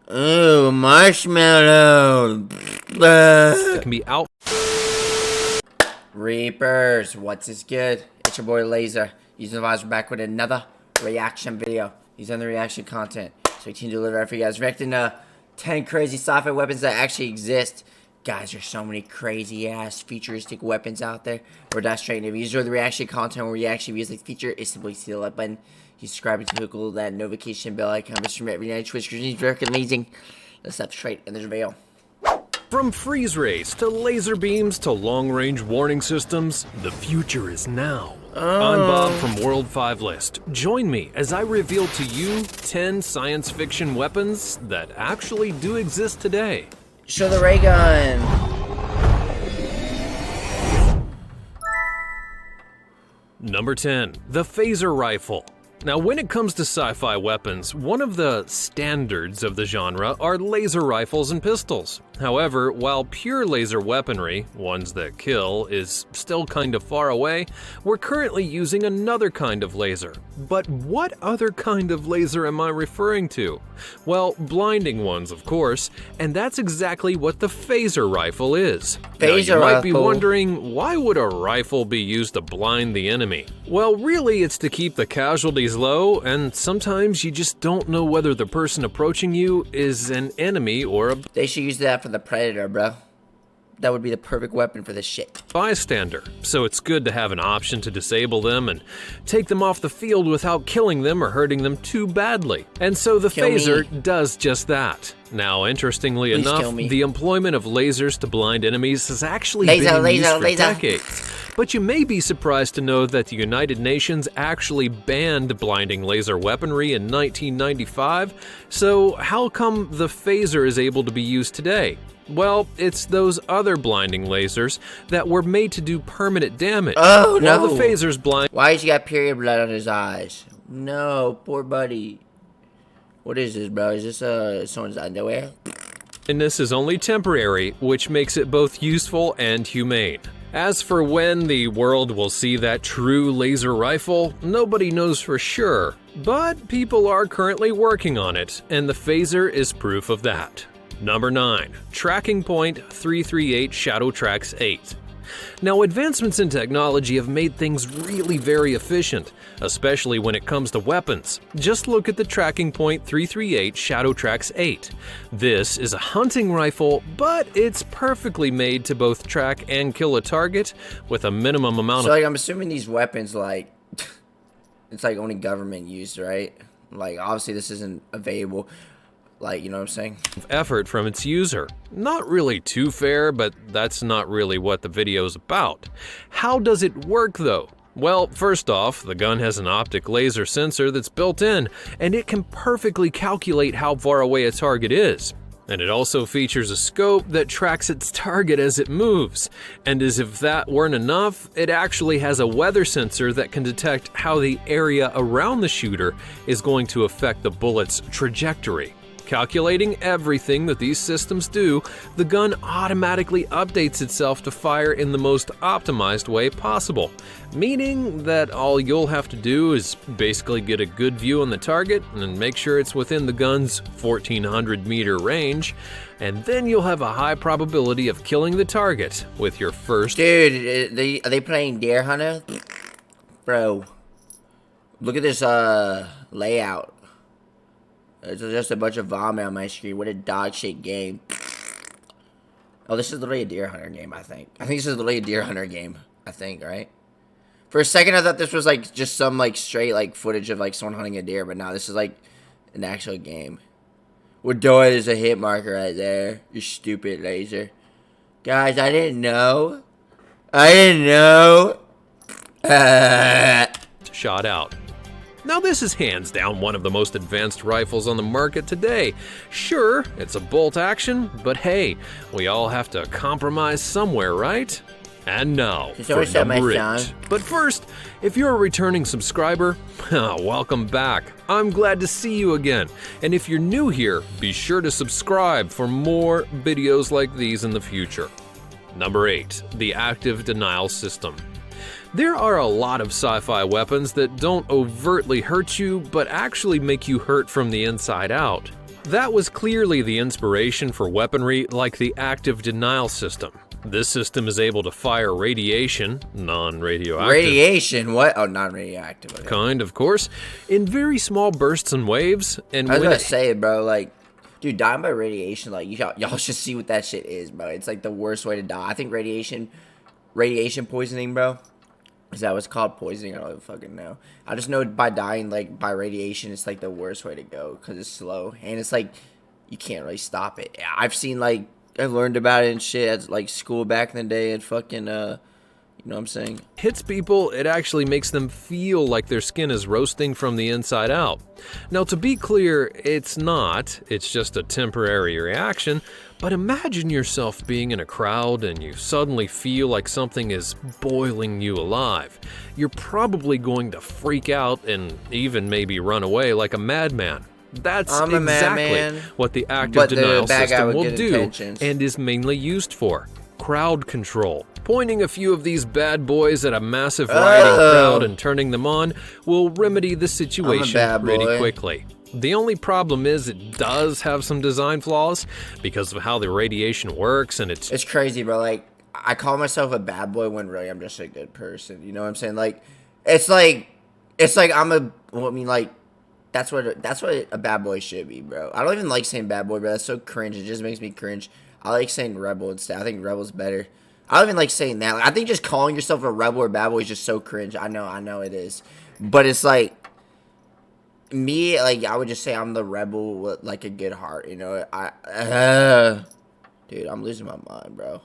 Ooh, marshmallow. It can be out. Reapers, what's this good? It's your boy Laser. Using the Visor back with another reaction video. Using the reaction content. So we can deliver for you guys. Reacting to 10 crazy sci-fi weapons that actually exist. Guys, there's so many crazy ass futuristic weapons out there. We're not straight. If you enjoy the reaction content where you actually use the feature, it's simply see the like button. You subscribe to Google, that notification bell icon. From every night Twitch screen is very amazing. Let's step straight in this video. From freeze rays to laser beams to long-range warning systems, the future is now. I'm Bob from World 5 List. Join me as I reveal to you 10 science fiction weapons that actually do exist today. Show the ray gun. Number 10, the phaser rifle. Now, when it comes to sci-fi weapons, one of the standards of the genre are laser rifles and pistols. However, while pure laser weaponry, ones that kill, is still kind of far away, we're currently using another kind of laser. But what other kind of laser am I referring to? Well, blinding ones, of course, and that's exactly what the phaser rifle is. Now, you might be wondering, why would a rifle be used to blind the enemy? Well, really, it's to keep the casualties low, and sometimes you just don't know whether the person approaching you is an enemy or a They should use that for the Predator, bro. That would be the perfect weapon for this shit. bystander, so it's good to have an option to disable them and take them off the field without killing them or hurting them too badly. And so the phaser does just that. Now, interestingly enough, the employment of lasers to blind enemies has actually been used for decades. But you may be surprised to know that the United Nations actually banned blinding laser weaponry in 1995. So how come the phaser is able to be used today? Well, it's those other blinding lasers that were made to do permanent damage. Oh, no. While the phaser's blind. Why has he got period blood on his eyes? No, poor buddy. What is this, bro? Is this someone's underwear? And this is only temporary, which makes it both useful and humane. As for when the world will see that true laser rifle, nobody knows for sure. But people are currently working on it, and the phaser is proof of that. Number 9. Tracking Point 338 Shadow Tracks 8. Now, advancements in technology have made things really very efficient, especially when it comes to weapons. Just look at the Tracking Point 338 Shadow Tracks 8. This is a hunting rifle, but it's perfectly made to both track and kill a target with a minimum amount So, like, I'm assuming these weapons, like, it's like only government used, right? Like, obviously this isn't available. Like, you know what I'm saying? Effort from its user. Not really too fair, but that's not really what the video's about. How does it work though? Well, first off, the gun has an optic laser sensor that's built in, and it can perfectly calculate how far away a target is. And it also features a scope that tracks its target as it moves. And as if that weren't enough, it actually has a weather sensor that can detect how the area around the shooter is going to affect the bullet's trajectory. Calculating everything that these systems do, the gun automatically updates itself to fire in the most optimized way possible, meaning that all you'll have to do is basically get a good view on the target and make sure it's within the gun's 1400 meter range, and then you'll have a high probability of killing the target with your first. Dude, are they playing Deer Hunter? Bro, look at this layout. It's just a bunch of vomit on my screen. What a dog shit game. Oh, this is literally a Deer Hunter game, I think. I think this is literally a Deer Hunter game. I think, right? For a second, I thought this was like just some like straight like footage of like someone hunting a deer, but no, this is like an actual game. We're doing is a hit marker right there. You stupid laser. Guys, I didn't know. I didn't know. Shot out. Now, this is hands down one of the most advanced rifles on the market today. Sure, it's a bolt action, but hey, we all have to compromise somewhere, right? And now, for number 8. But first, if you're a returning subscriber, welcome back. I'm glad to see you again. And if you're new here, be sure to subscribe for more videos like these in the future. Number 8, the active denial system. There are a lot of sci-fi weapons that don't overtly hurt you, but actually make you hurt from the inside out. That was clearly the inspiration for weaponry like the active denial system. This system is able to fire radiation, non-radioactive. Radiation? What? Oh, non-radioactive. Okay. Kind, of course, in very small bursts and waves. And I was gonna say, bro, like, dude, dying by radiation, like, y'all should see what that shit is, bro. It's like the worst way to die. I think radiation poisoning, bro. Is that what's called? Poisoning? I don't even fucking know. I just know by dying, like, by radiation, it's like the worst way to go because it's slow and it's like you can't really stop it. I've seen, like, I learned about it and shit at like school back in the day and fucking you know what I'm saying? Hits people, it actually makes them feel like their skin is roasting from the inside out. Now, to be clear, it's not. It's just a temporary reaction. But imagine yourself being in a crowd and you suddenly feel like something is boiling you alive. You're probably going to freak out and even maybe run away like a madman. That's exactly what the active denial system will do and is mainly used for. Crowd control. Pointing a few of these bad boys at a massive rioting crowd and turning them on will remedy the situation pretty quickly. The only problem is it does have some design flaws because of how the radiation works, and it's crazy, bro. Like, I call myself a bad boy when really I'm just a good person. You know what I'm saying? Like, it's like I'm a, well, I mean, like, that's what a bad boy should be, bro. I don't even like saying bad boy, bro. That's so cringe. It just makes me cringe. I like saying rebel instead. I think rebel's better. I don't even like saying that. Like, I think just calling yourself a rebel or bad boy is just so cringe. I know it is. But it's like, me, like, I would just say I'm the rebel with, like, a good heart, you know? Dude, I'm losing my mind, bro.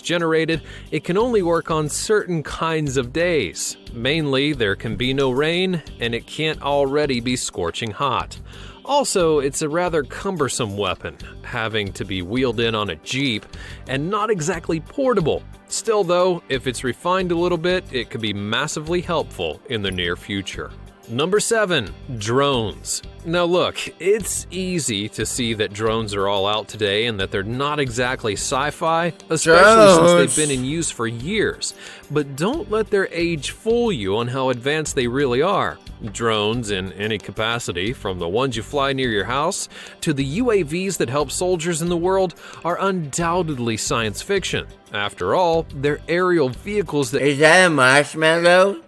generated, it can only work on certain kinds of days. Mainly, there can be no rain, and it can't already be scorching hot. Also, it's a rather cumbersome weapon, having to be wheeled in on a Jeep, and not exactly portable. Still though, if it's refined a little bit, it could be massively helpful in the near future. Number 7, drones. Now look, it's easy to see that drones are all out today and that they're not exactly sci-fi, especially since they've been in use for years. But don't let their age fool you on how advanced they really are. Drones in any capacity, from the ones you fly near your house to the UAVs that help soldiers in the world, are undoubtedly science fiction. After all, they're aerial vehicles that— Is that a marshmallow?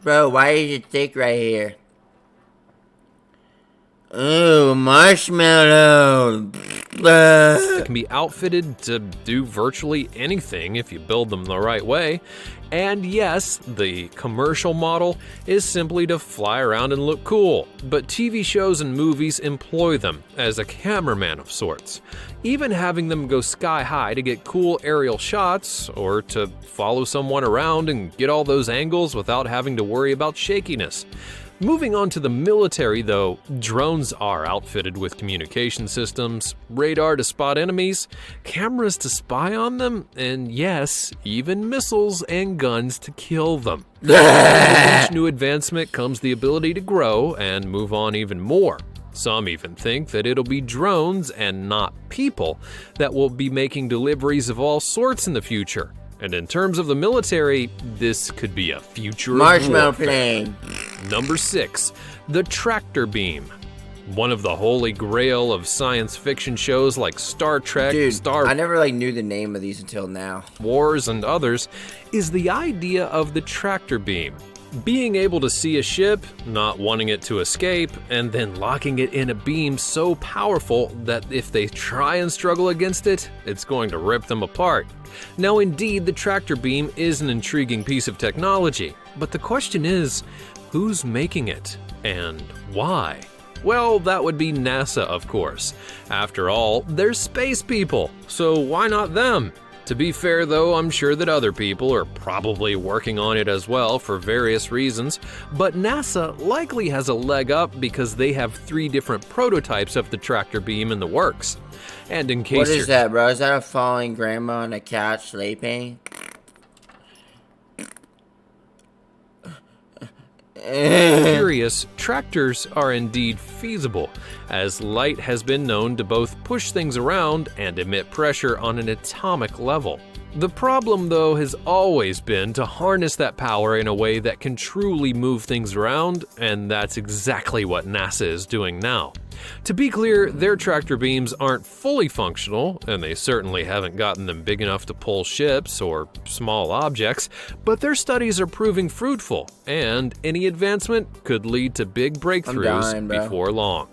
Bro, why is it thick right here? Ooh, marshmallow. It can be outfitted to do virtually anything if you build them the right way. And yes, the commercial model is simply to fly around and look cool, but TV shows and movies employ them as a cameraman of sorts, even having them go sky high to get cool aerial shots or to follow someone around and get all those angles without having to worry about shakiness. Moving on to the military though, drones are outfitted with communication systems, radar to spot enemies, cameras to spy on them, and yes, even missiles and guns to kill them. With each new advancement comes the ability to grow and move on even more. Some even think that it'll be drones and not people that will be making deliveries of all sorts in the future. And in terms of the military, this could be a future marshmallow plane. Number 6, the tractor beam. One of the holy grail of science fiction shows like Star Trek, I never knew the name of these until now. Wars and others, is the idea of the tractor beam. Being able to see a ship, not wanting it to escape, and then locking it in a beam so powerful that if they try and struggle against it, it's going to rip them apart. Now indeed, the tractor beam is an intriguing piece of technology, but the question is, who's making it, and why? Well, that would be NASA, of course. After all, they're space people, so why not them? To be fair though, I'm sure that other people are probably working on it as well for various reasons, but NASA likely has a leg up because they have 3 different prototypes of the tractor beam in the works. And in case What is that, bro? Is that a falling grandma on a couch sleeping? Curious, tractors are indeed feasible, as light has been known to both push things around and emit pressure on an atomic level. The problem, though, has always been to harness that power in a way that can truly move things around, and that's exactly what NASA is doing now. To be clear, their tractor beams aren't fully functional, and they certainly haven't gotten them big enough to pull ships or small objects, but their studies are proving fruitful, and any advancement could lead to big breakthroughs before long.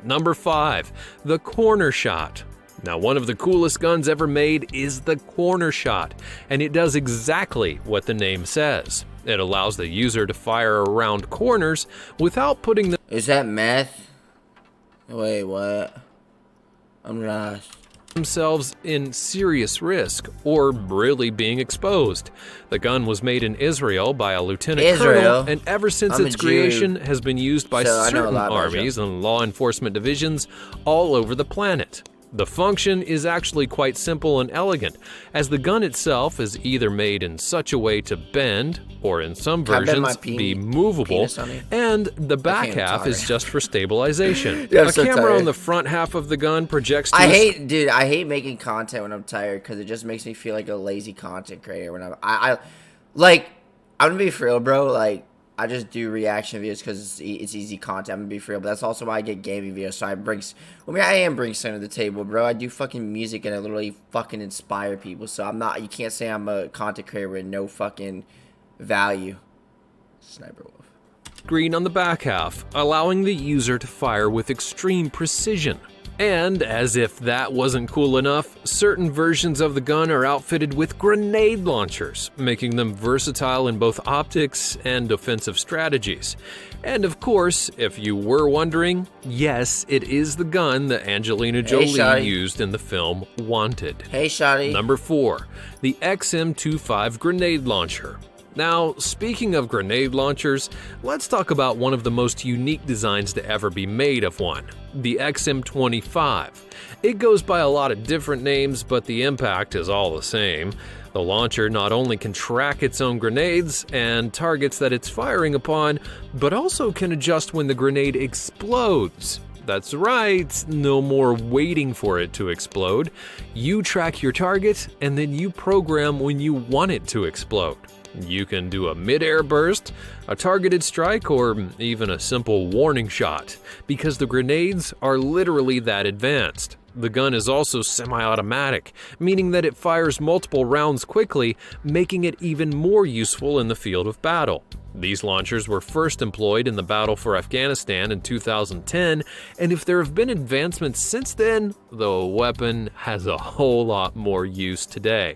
Number 5, the corner shot. Now, one of the coolest guns ever made is the corner shot, and it does exactly what the name says. It allows the user to fire around corners without putting them— Is that meth? Wait, what? I'm lost. Themselves in serious risk or really being exposed. The gun was made in Israel by a lieutenant colonel, and ever since its creation has been used by certain armies and law enforcement divisions all over the planet. The function is actually quite simple and elegant, as the gun itself is either made in such a way to bend, or in some versions be movable, and the back half is just for stabilization. A camera on the front half of the gun projects to— I hate making content when I'm tired, because it just makes me feel like a lazy content creator when I'm gonna be for real, bro, like, I just do reaction videos because it's easy content. I'm gonna be for real, but that's also why I get gaming videos. So I bring something to the table, bro. I do fucking music and I literally fucking inspire people. So I'm not. You can't say I'm a content creator with no fucking value. Sniper Wolf. Screen on the back half, allowing the user to fire with extreme precision. And as if that wasn't cool enough, certain versions of the gun are outfitted with grenade launchers, making them versatile in both optics and offensive strategies. And of course, if you were wondering, yes, it is the gun that Angelina Jolie used in the film Wanted. Hey, Shotty. Number 4, the XM25 grenade launcher. Now, speaking of grenade launchers, let's talk about one of the most unique designs to ever be made of one, the XM25. It goes by a lot of different names, but the impact is all the same. The launcher not only can track its own grenades and targets that it's firing upon, but also can adjust when the grenade explodes. That's right, no more waiting for it to explode. You track your target, and then you program when you want it to explode. You can do a mid-air burst, a targeted strike, or even a simple warning shot, because the grenades are literally that advanced. The gun is also semi-automatic, meaning that it fires multiple rounds quickly, making it even more useful in the field of battle. These launchers were first employed in the battle for Afghanistan in 2010, and if there have been advancements since then, the weapon has a whole lot more use today.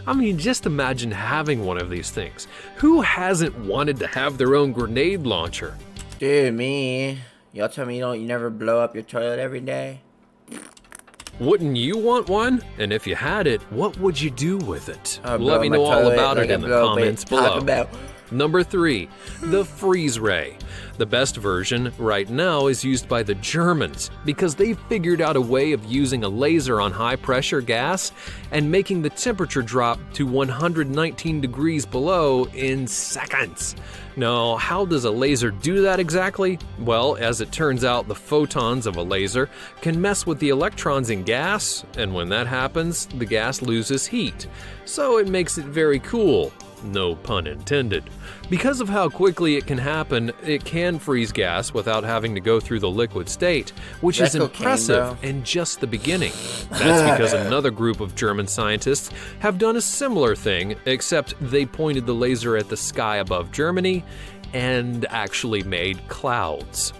I mean, just imagine having one of these things. Who hasn't wanted to have their own grenade launcher? Dude, me. Y'all tell me you never blow up your toilet every day? Wouldn't you want one? And if you had it, what would you do with it? Let me know all about it in the comments below. Number 3, the freeze ray. The best version right now is used by the Germans because they figured out a way of using a laser on high pressure gas and making the temperature drop to 119 degrees below in seconds. Now, how does a laser do that exactly? Well, as it turns out, the photons of a laser can mess with the electrons in gas, and when that happens, the gas loses heat. So it makes it very cool. No pun intended. Because of how quickly it can happen, it can freeze gas without having to go through the liquid state, which is impressive and just the beginning. That's because another group of German scientists have done a similar thing, except they pointed the laser at the sky above Germany and actually made clouds.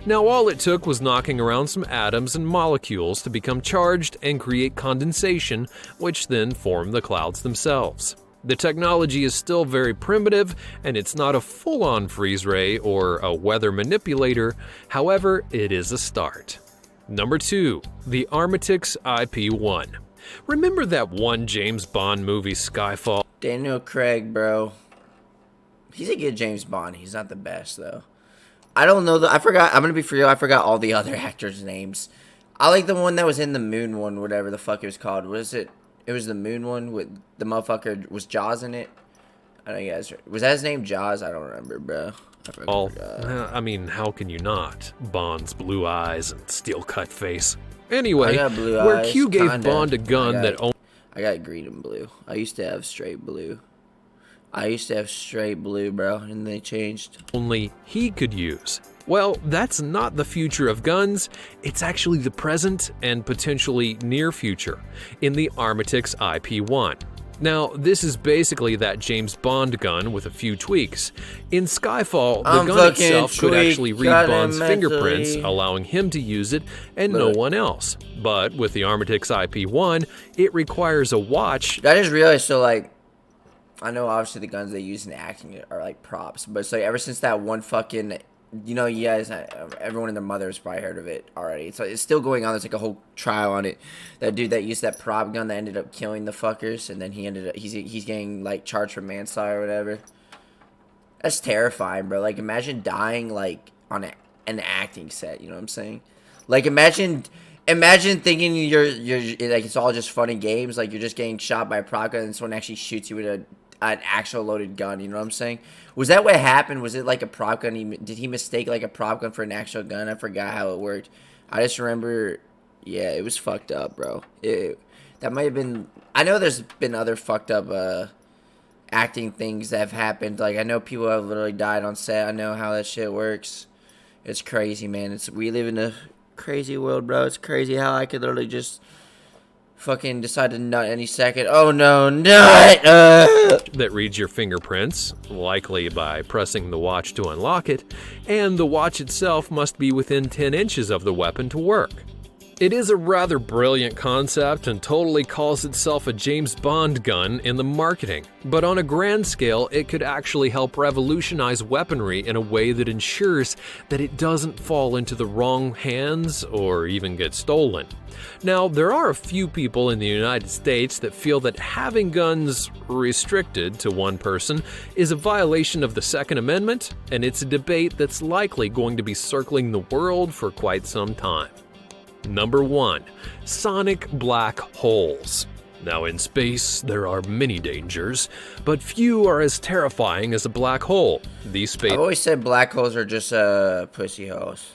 Now, all it took was knocking around some atoms and molecules to become charged and create condensation, which then formed the clouds themselves. The technology is still very primitive, and it's not a full-on freeze ray or a weather manipulator. However, it is a start. Number 2, the Armatix IP-1. Remember that one James Bond movie, Skyfall? Daniel Craig, bro. He's a good James Bond. He's not the best, though. I don't know. I forgot. I'm going to be for real. I forgot all the other actors' names. I like the one that was in the Moon one, whatever the fuck it was called. What is it? It was the Moon one with the motherfucker. Was Jaws in it? I don't know, guys. Was that his name, Jaws? I don't remember, bro. I mean, how can you not? Bond's blue eyes and steel-cut face. Anyway, where Q gave Bond a gun that only... I got green and blue. I used to have straight blue. Bro, and they changed. Only he could use. Well, that's not the future of guns. It's actually the present and potentially near future in the Armatix IP1. Now, this is basically that James Bond gun with a few tweaks. In Skyfall, the gun itself could actually read Bond's fingerprints, allowing him to use it and no one else. But with the Armatix IP1, it requires a watch. I just realized, so like, I know obviously the guns they use in acting are like props, but it's like ever since that one fucking, you know, you guys, everyone and their mother has probably heard of it already. So it's still going on. There's like a whole trial on it. That dude that used that prop gun that ended up killing the fuckers, and then he's getting like charged for manslaughter or whatever. That's terrifying, bro. Like imagine dying like on an acting set. You know what I'm saying? Like imagine thinking you're like it's all just fun and games. Like you're just getting shot by a prop gun, and someone actually shoots you with an actual loaded gun. You know what I'm saying? Was that what happened? Was it like a prop gun? Did he mistake like a prop gun for an actual gun? I forgot how it worked. I just remember, yeah, it was fucked up, bro. That might have been. I know there's been other fucked up acting things that have happened. Like I know people have literally died on set. I know how that shit works. It's crazy, man. We live in a crazy world, bro. It's crazy how I could literally just fucking decide to nut any second. Oh no, nut! That reads your fingerprints, likely by pressing the watch to unlock it, and the watch itself must be within 10 inches of the weapon to work. It is a rather brilliant concept and totally calls itself a James Bond gun in the marketing, but on a grand scale, it could actually help revolutionize weaponry in a way that ensures that it doesn't fall into the wrong hands or even get stolen. Now, there are a few people in the United States that feel that having guns restricted to one person is a violation of the Second Amendment, and it's a debate that's likely going to be circling the world for quite some time. Number 1. Sonic black holes. Now in space, there are many dangers, but few are as terrifying as a black hole. These space I've always said black holes are just pussy holes.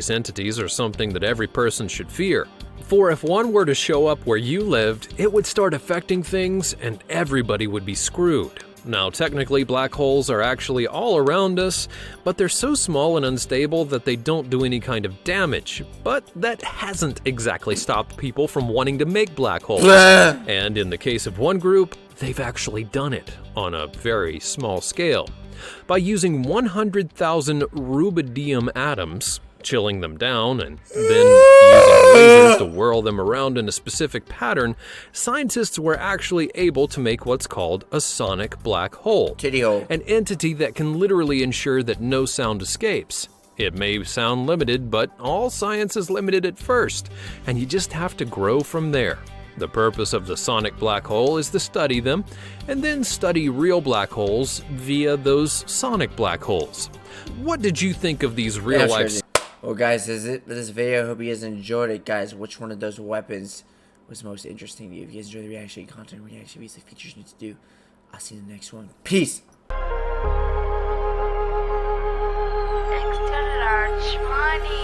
entities are something that every person should fear. For if one were to show up where you lived, it would start affecting things and everybody would be screwed. Now, technically, black holes are actually all around us, but they're so small and unstable that they don't do any kind of damage. But that hasn't exactly stopped people from wanting to make black holes. And in the case of one group, they've actually done it on a very small scale. By using 100,000 rubidium atoms, chilling them down, and then using lasers to whirl them around in a specific pattern, scientists were actually able to make what's called a sonic black hole. Titty hole. An entity that can literally ensure that no sound escapes. It may sound limited, but all science is limited at first, and you just have to grow from there. The purpose of the sonic black hole is to study them, and then study real black holes via those sonic black holes. What did you think of these real-life... Well, guys, this video. I hope you guys enjoyed it, guys. Which one of those weapons was most interesting to you? If you guys enjoyed the reaction content, reaction videos, the features you need to do, I'll see you in the next one. Peace. Extra large money.